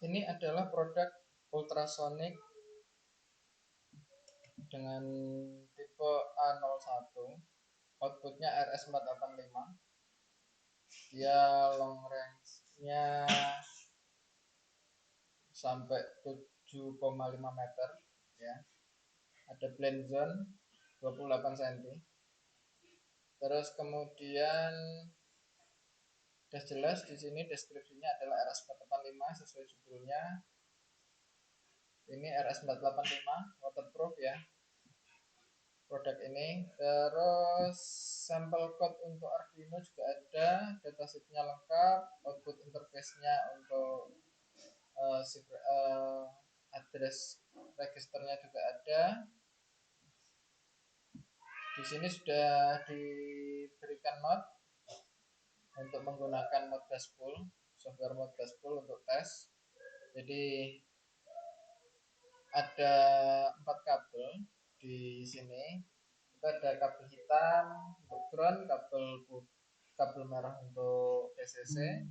Ini adalah produk ultrasonic dengan tipe A01, outputnya RS485. Dia long range-nya sampai 7,5 meter ya. Ada blend zone 28 cm. Terus kemudian udah jelas di sini deskripsinya adalah RS485 sesuai judulnya. Ini RS485 waterproof ya produk ini. Terus sampel code untuk Arduino juga ada, datasheetnya lengkap, output interface-nya untuk address registernya juga ada. Di sini sudah diberikan note untuk menggunakan Modbus Pool, software Modbus Pool untuk tes. Jadi ada 4 kabel di sini. Itu ada kabel hitam untuk ground, kabel merah untuk DCC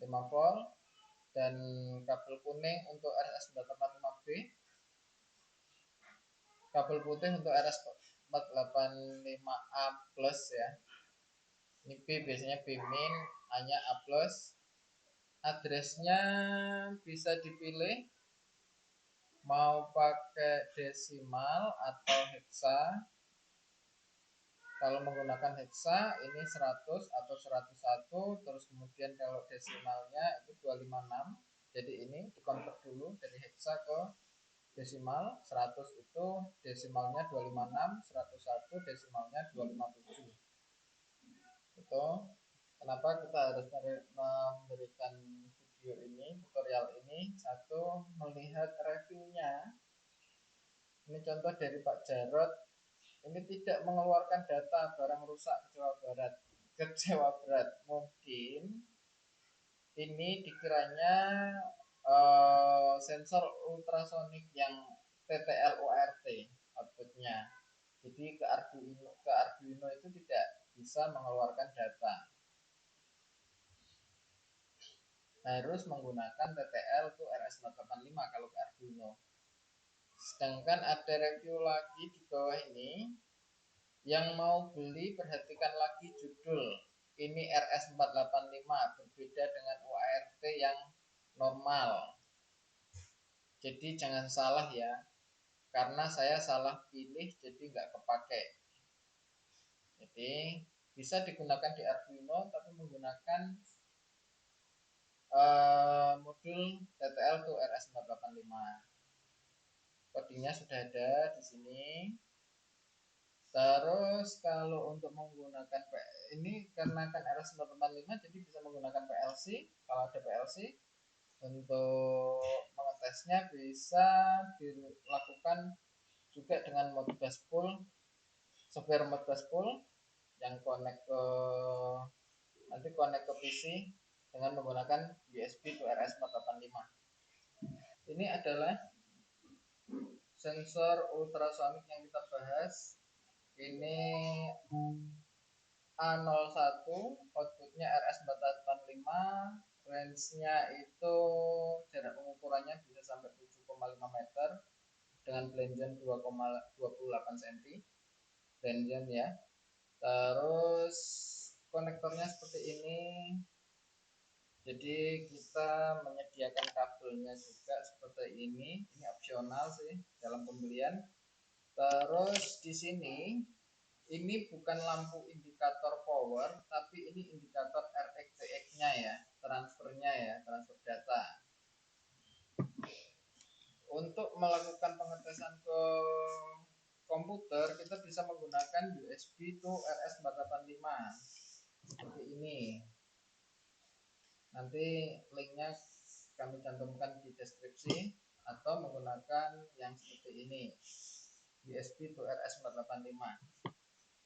5 volt, dan kabel kuning untuk RS485B, kabel putih untuk RS485A plus ya. Ini B biasanya B min, A nya A plus. Addressnya bisa dipilih mau pakai desimal atau hexa. Kalau menggunakan hexa ini 100 atau 101, terus kemudian kalau desimalnya itu 256. Jadi ini dikonvert dulu dari hexa ke desimal. 100 itu desimalnya 256, 101 desimalnya 257. Itu kenapa kita harus memberikan video ini, tutorial ini. Satu, melihat reviewnya. Ini contoh dari Pak Jarod. Ini tidak mengeluarkan data barang rusak kecewa berat. Mungkin ini dikiranya sensor ultrasonik yang TTL UART outputnya. Jadi ke Arduino itu tidak bisa mengeluarkan data. Harus menggunakan TTL itu RS485 kalau ke Arduino. Sedangkan ada review lagi di bawah ini. Yang mau beli perhatikan lagi judul. Ini RS485 berbeda dengan UART yang normal. Jadi jangan salah ya. Karena saya salah pilih jadi nggak kepake. Jadi bisa digunakan di Arduino tapi menggunakan modul TTL to RS485. Kodenya sudah ada di sini. Terus kalau untuk menggunakan ini karena kan RS485 jadi bisa menggunakan PLC. Kalau ada PLC untuk mengetesnya bisa dilakukan juga dengan Modbus Pool, software Modbus Pool yang connect ke PC dengan menggunakan USB to RS485. Ini adalah sensor ultrasonik yang kita bahas. Ini A01, outputnya RS485, range-nya itu jarak pengukurannya bisa sampai 7,5 meter dengan blend zone 2,28 cm blend zone ya. Terus konektornya seperti ini. Jadi kita menyediakan kabelnya juga seperti ini. Ini opsional sih dalam pembelian. Terus di sini ini bukan lampu indikator power, tapi ini indikator RX-TX-nya ya, transfernya ya, transfer data. Untuk melakukan pengetesan ke komputer, kita bisa menggunakan USB to RS485 seperti ini. Nanti linknya kami cantumkan di deskripsi, atau menggunakan yang seperti ini, USB to RS485.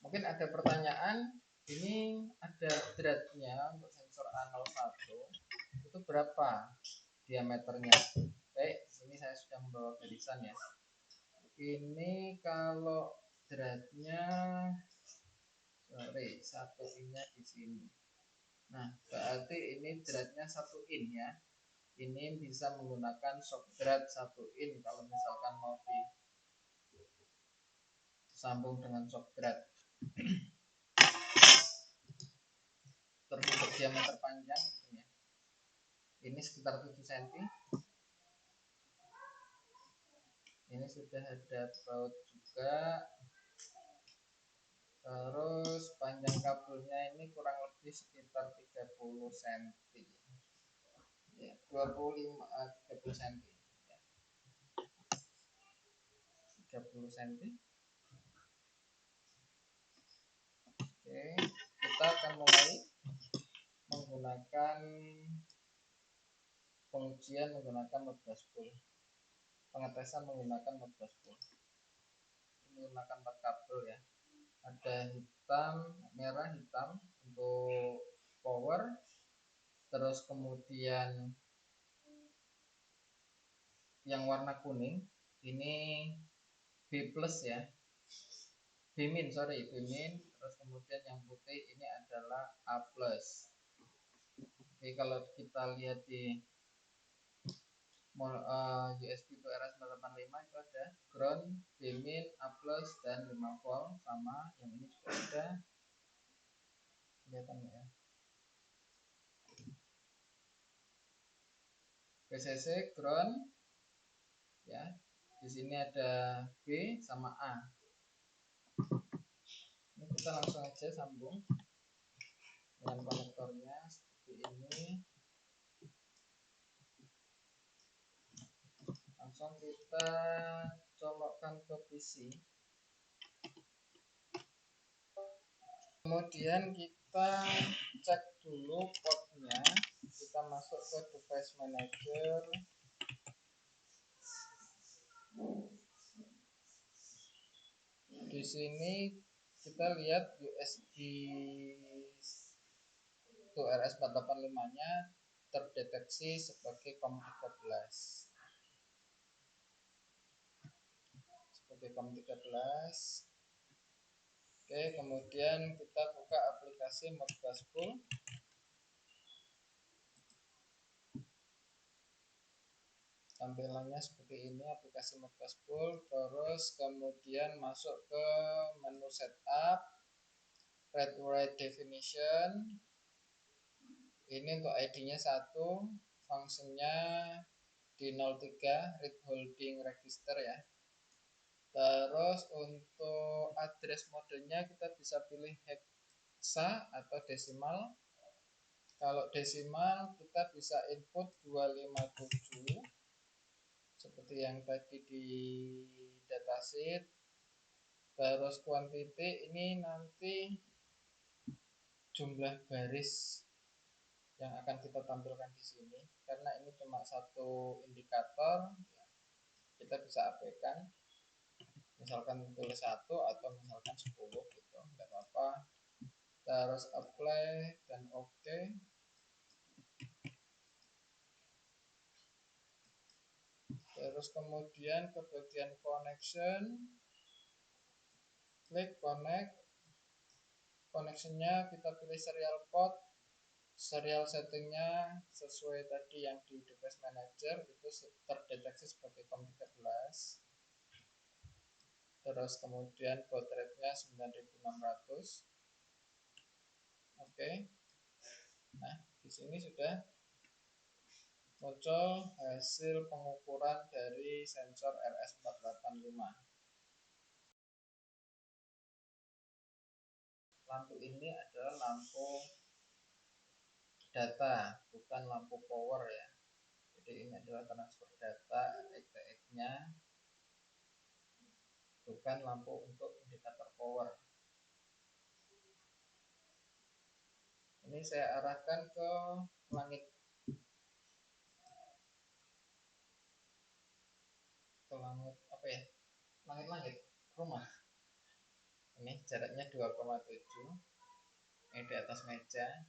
Mungkin ada pertanyaan, ini ada dratnya untuk sensor A01 itu berapa diameternya? Baik, sini saya sudah membawa garisan ya. Ini kalau dratnya, satu innya di sini. Nah, berarti ini dratnya 1 in ya. ini bisa menggunakan shockdrad 1 in kalau misalkan mau disambung dengan shockdrad. Terus untuk diameter panjang ini sekitar 7 cm. Ini sudah ada baut juga. Terus panjang kabelnya ini kurang lebih sekitar 30 cm. Ya, 30 cm. Ya. 30 cm. Oke, kita akan mulai menggunakan pengujian menggunakan modbus spool. Pengetesan menggunakan modbus spool. Menggunakan 4 kabel ya. Ada hitam, merah, hitam untuk power. Terus kemudian yang warna kuning ini B plus ya. B min. Terus kemudian yang putih ini adalah A plus. Oke, kalau kita lihat di USB to RS485 itu ada ground, B min, A plus, dan 5 volt. Sama yang ini juga ada, kelihatan ya, VCC ground ya. Di sini ada B sama A. Ini kita langsung aja sambung dengan konektornya seperti ini. Langsung kita colokkan ke PC. Kemudian kita cek dulu portnya. Kita masuk ke device manager. Di sini kita lihat USB to RS485-nya terdeteksi sebagai COM13. Oke, kemudian kita buka aplikasi modbus spool. Tampilannya seperti ini aplikasi modbus spool. Terus kemudian masuk ke menu setup, read write definition. Ini untuk ID-nya 1, fungsinya di 03 read holding register ya. Terus untuk address modenya kita bisa pilih hexa atau desimal. Kalau desimal kita bisa input 257 seperti yang tadi di datasheet. Terus quantity ini nanti jumlah baris yang akan kita tampilkan di sini. Karena ini cuma satu indikator, kita bisa abaikan. Misalkan tulis 1 atau misalkan 10 gitu, enggak apa-apa. Terus apply dan OK. Terus kemudian ke bagian connection, klik connect. Connectionnya kita pilih serial port. Serial settingnya sesuai tadi yang di device manager, itu terdeteksi sebagai COM13. Terus kemudian baud rate-nya 9600. Oke. Nah, di sini sudah muncul hasil pengukuran dari sensor RS485. Lampu ini adalah lampu data, bukan lampu power ya. Jadi ini adalah transfer data RX-nya, bukan lampu untuk indikator power. Ini saya arahkan ke langit, apa ya, langit-langit rumah. Ini jaraknya 2,7, ini di atas meja.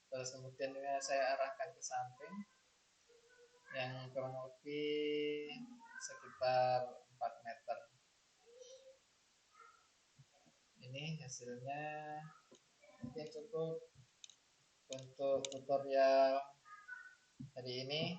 Terus kemudian ini saya arahkan ke samping yang kurang lebih sekitar 4 meter. Ini hasilnya mungkin cukup untuk tutorial hari ini.